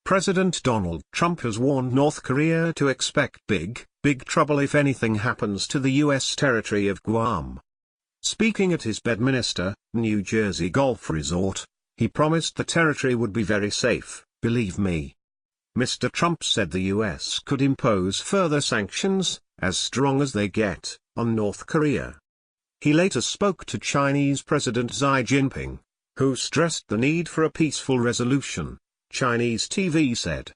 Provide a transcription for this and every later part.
President Donald Trump has warned North Korea to expect big trouble if anything happens to the U.S. territory of Guam. Speaking at his Bedminster, New Jersey golf resort, he promised the territory would be very safe, believe me. Mr. Trump said the U.S. could impose further sanctions, as strong as they get, on North Korea. He later spoke to Chinese President Xi Jinping, who stressed the need for a peaceful resolution, Chinese TV said.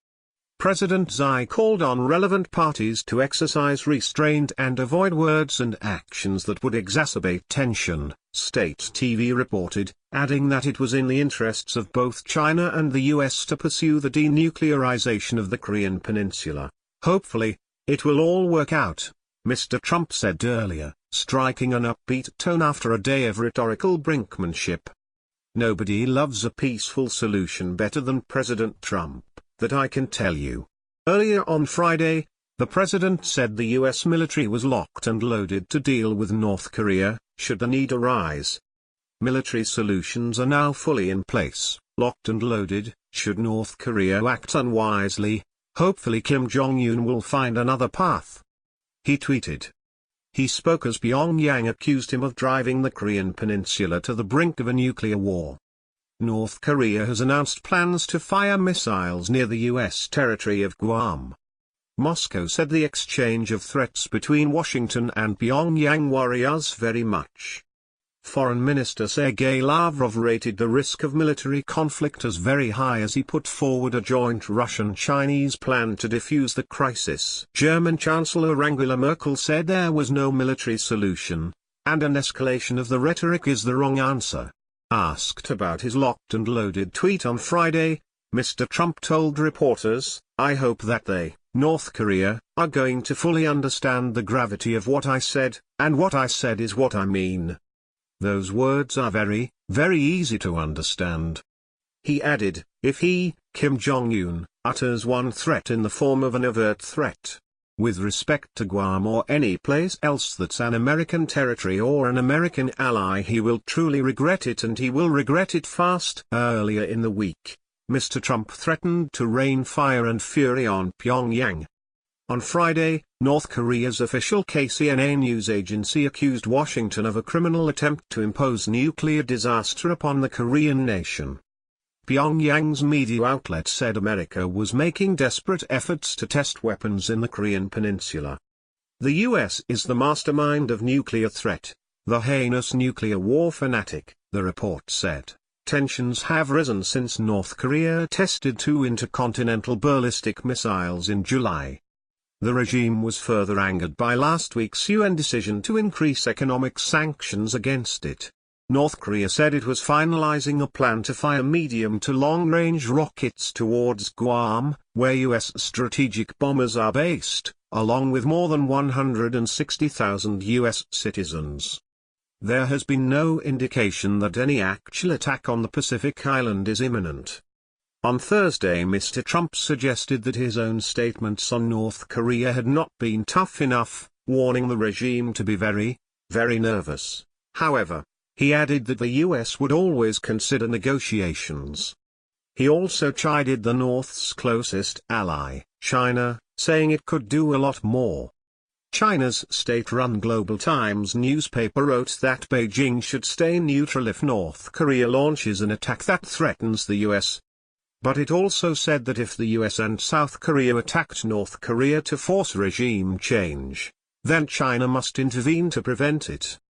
President Xi called on relevant parties to exercise restraint and avoid words and actions that would exacerbate tension, state TV reported, adding that it was in the interests of both China and the US to pursue the denuclearization of the Korean peninsula. Hopefully, it will all work out, Mr. Trump said earlier, striking an upbeat tone after a day of rhetorical brinkmanship. Nobody loves a peaceful solution better than President Trump, that I can tell you. Earlier on Friday, the president said the U.S. military was locked and loaded to deal with North Korea, should the need arise. Military solutions are now fully in place, locked and loaded, should North Korea act unwisely. Hopefully Kim Jong-un will find another path. He tweeted. He spoke as Pyongyang accused him of driving the Korean peninsula to the brink of a nuclear war. North Korea has announced plans to fire missiles near the U.S. territory of Guam. Moscow said the exchange of threats between Washington and Pyongyang worry us very much. Foreign Minister Sergei Lavrov rated the risk of military conflict as very high as he put forward a joint Russian-Chinese plan to defuse the crisis. German Chancellor Angela Merkel said there was no military solution, and an escalation of the rhetoric is the wrong answer. Asked about his locked and loaded tweet on Friday, Mr. Trump told reporters, "I hope that they, North Korea, are going to fully understand the gravity of what I said, and what I said is what I mean. Those words are very, very easy to understand." He added, if he, Kim Jong-un, utters one threat in the form of an overt threat, with respect to Guam or any place else that's an American territory or an American ally, he will truly regret it, and he will regret it fast. Earlier in the week, Mr. Trump threatened to rain fire and fury on Pyongyang. On Friday, North Korea's official KCNA news agency accused Washington of a criminal attempt to impose nuclear disaster upon the Korean nation. Pyongyang's media outlet said America was making desperate efforts to test weapons in the Korean peninsula. The U.S. is the mastermind of nuclear threat, the heinous nuclear war fanatic, the report said. Tensions have risen since North Korea tested 2 intercontinental ballistic missiles in July. The regime was further angered by last week's UN decision to increase economic sanctions against it. North Korea said it was finalizing a plan to fire medium to long-range rockets towards Guam, where U.S. strategic bombers are based, along with more than 160,000 U.S. citizens. There has been no indication that any actual attack on the Pacific island is imminent. On Thursday, Mr. Trump suggested that his own statements on North Korea had not been tough enough, warning the regime to be very, very nervous. However, he added that the U.S. would always consider negotiations. He also chided the North's closest ally, China, saying it could do a lot more. China's state-run Global Times newspaper wrote that Beijing should stay neutral if North Korea launches an attack that threatens the U.S. But it also said that if the US and South Korea attacked North Korea to force regime change, then China must intervene to prevent it.